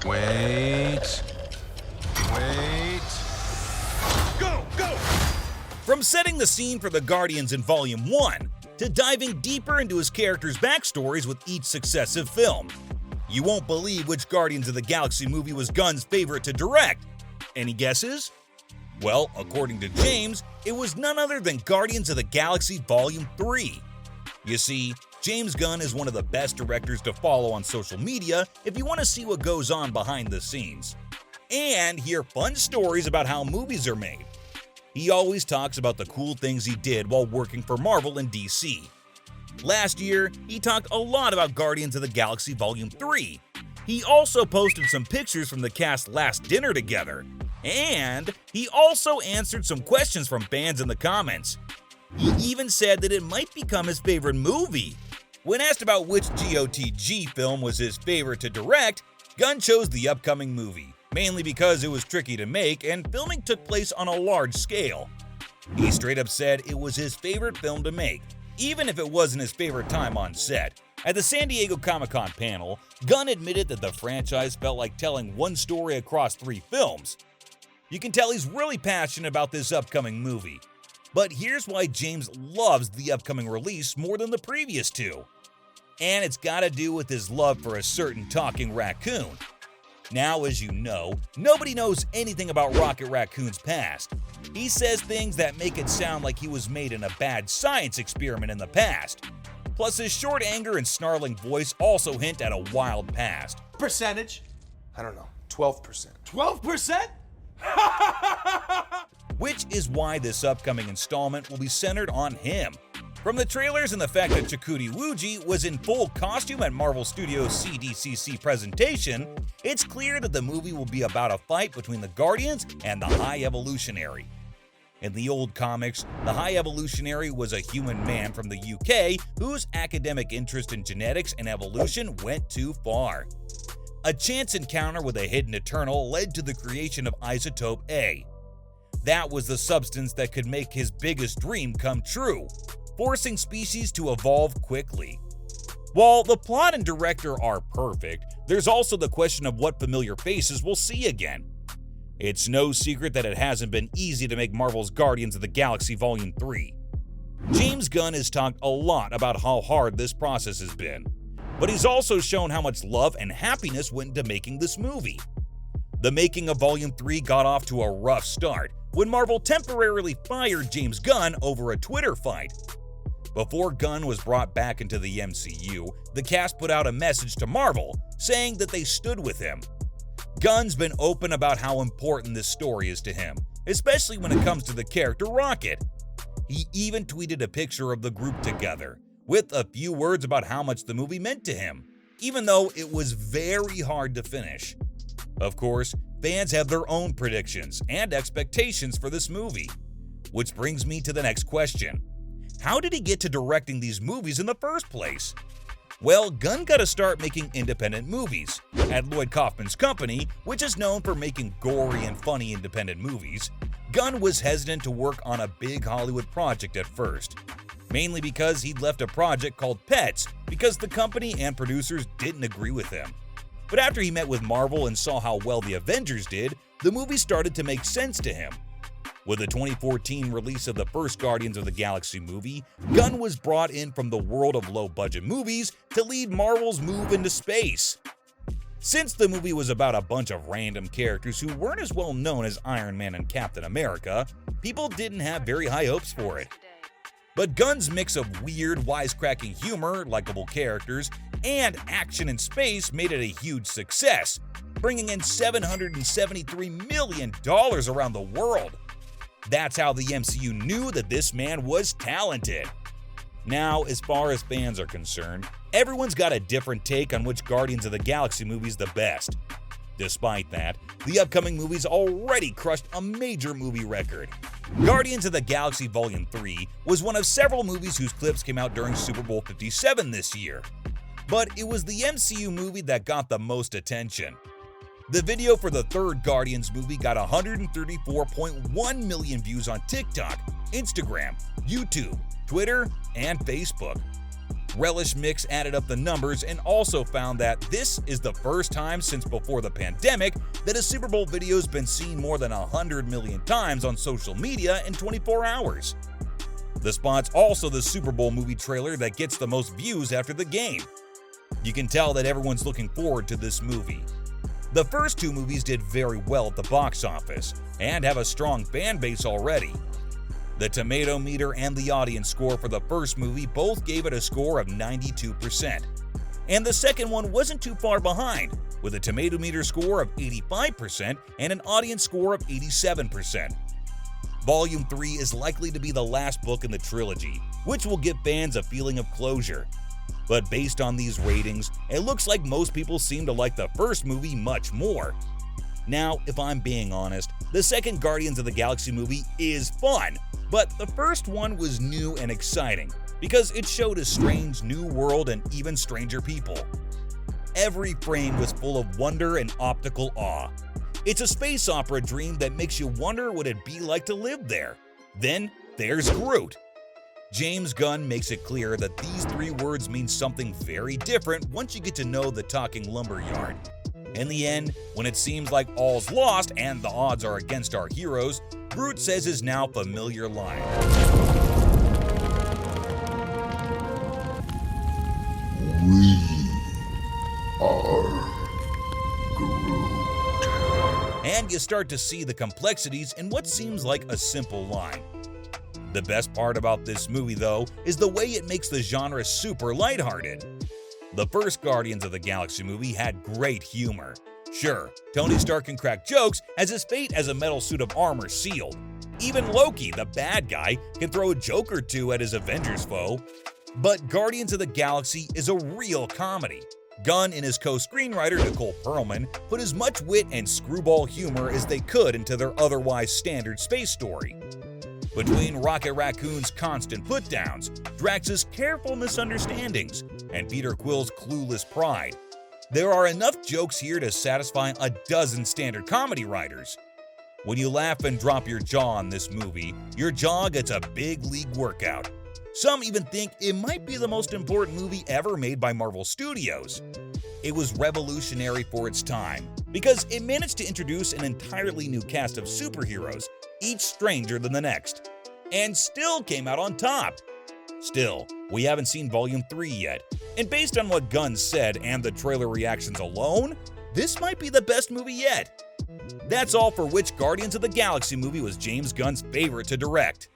Wait. Go! From setting the scene for the Guardians in Volume 1 to diving deeper into his characters' backstories with each successive film. You won't believe which Guardians of the Galaxy movie was Gunn's favorite to direct. Any guesses? Well, according to James, it was none other than Guardians of the Galaxy Volume 3. You see, James Gunn is one of the best directors to follow on social media if you want to see what goes on behind the scenes and hear fun stories about how movies are made. He always talks about the cool things he did while working for Marvel and DC. Last year, he talked a lot about Guardians of the Galaxy Volume 3. He also posted some pictures from the cast's last dinner together. And he also answered some questions from fans in the comments. He even said that it might become his favorite movie. When asked about which GOTG film was his favorite to direct, Gunn chose the upcoming movie, mainly because it was tricky to make and filming took place on a large scale. He straight up said it was his favorite film to make, even if it wasn't his favorite time on set. At the San Diego Comic-Con panel, Gunn admitted that the franchise felt like telling one story across 3 films. You can tell he's really passionate about this upcoming movie. But here's why James loves the upcoming release more than the previous 2. And it's gotta do with his love for a certain talking raccoon. Now, as you know, nobody knows anything about Rocket Raccoon's past. He says things that make it sound like he was made in a bad science experiment in the past. Plus, his short anger and snarling voice also hint at a wild past. Percentage? I don't know, 12%. 12%? Which is why this upcoming installment will be centered on him. From the trailers and the fact that Chakotay Wuji was in full costume at Marvel Studios' CDCC presentation, it's clear that the movie will be about a fight between the Guardians and the High Evolutionary. In the old comics, the High Evolutionary was a human man from the UK whose academic interest in genetics and evolution went too far. A chance encounter with a hidden Eternal led to the creation of Isotope A. That was the substance that could make his biggest dream come true, forcing species to evolve quickly. While the plot and director are perfect, there's also the question of what familiar faces we'll see again. It's no secret that it hasn't been easy to make Marvel's Guardians of the Galaxy Volume 3. James Gunn has talked a lot about how hard this process has been, but he's also shown how much love and happiness went into making this movie. The making of Volume 3 got off to a rough start when Marvel temporarily fired James Gunn over a Twitter fight. Before Gunn was brought back into the MCU, the cast put out a message to Marvel saying that they stood with him. Gunn's been open about how important this story is to him, especially when it comes to the character Rocket. He even tweeted a picture of the group together, with a few words about how much the movie meant to him, even though it was very hard to finish. Of course, fans have their own predictions and expectations for this movie. Which brings me to the next question. How did he get to directing these movies in the first place? Well, Gunn got to start making independent movies. At Lloyd Kaufman's company, which is known for making gory and funny independent movies, Gunn was hesitant to work on a big Hollywood project at first, mainly because he'd left a project called Pets because the company and producers didn't agree with him. But after he met with Marvel and saw how well the Avengers did, the movie started to make sense to him. With the 2014 release of the first Guardians of the Galaxy movie, Gunn was brought in from the world of low-budget movies to lead Marvel's move into space. Since the movie was about a bunch of random characters who weren't as well known as Iron Man and Captain America, people didn't have very high hopes for it. But Gunn's mix of weird, wisecracking humor, likable characters, and action in space made it a huge success, bringing in $773 million around the world. That's how the MCU knew that this man was talented. Now, as far as fans are concerned, everyone's got a different take on which Guardians of the Galaxy movie's the best. Despite that, the upcoming movie's already crushed a major movie record. Guardians of the Galaxy Volume 3 was one of several movies whose clips came out during Super Bowl 57 this year. But it was the MCU movie that got the most attention. The video for the third Guardians movie got 134.1 million views on TikTok, Instagram, YouTube, Twitter, and Facebook. Relish Mix added up the numbers and also found that this is the first time since before the pandemic that a Super Bowl video's been seen more than 100 million times on social media in 24 hours. The spot's also the Super Bowl movie trailer that gets the most views after the game. You can tell that everyone's looking forward to this movie. The first two movies did very well at the box office and have a strong fan base already. The tomato meter and the audience score for the first movie both gave it a score of 92%. And the second one wasn't too far behind, with a tomato meter score of 85% and an audience score of 87%. Volume 3 is likely to be the last book in the trilogy, which will give fans a feeling of closure. But based on these ratings, it looks like most people seem to like the first movie much more. Now, if I'm being honest, the second Guardians of the Galaxy movie is fun, but the first one was new and exciting because it showed a strange new world and even stranger people. Every frame was full of wonder and optical awe. It's a space opera dream that makes you wonder what it'd be like to live there. Then there's Groot. James Gunn makes it clear that these three words mean something very different once you get to know the talking lumberyard. In the end, when it seems like all's lost and the odds are against our heroes, Groot says his now familiar line. We are Groot. And you start to see the complexities in what seems like a simple line. The best part about this movie, though, is the way it makes the genre super lighthearted. The first Guardians of the Galaxy movie had great humor. Sure, Tony Stark can crack jokes as his fate as a metal suit of armor sealed. Even Loki, the bad guy, can throw a joke or two at his Avengers foe. But Guardians of the Galaxy is a real comedy. Gunn and his co-screenwriter Nicole Perlman put as much wit and screwball humor as they could into their otherwise standard space story. Between Rocket Raccoon's constant put-downs, Drax's careful misunderstandings, and Peter Quill's clueless pride, there are enough jokes here to satisfy a dozen standard comedy writers. When you laugh and drop your jaw on this movie, your jaw gets a big league workout. Some even think it might be the most important movie ever made by Marvel Studios. It was revolutionary for its time, because it managed to introduce an entirely new cast of superheroes, each stranger than the next, and still came out on top. Still, we haven't seen Volume 3 yet, and based on what Gunn said and the trailer reactions alone, this might be the best movie yet. That's all for which Guardians of the Galaxy movie was James Gunn's favorite to direct.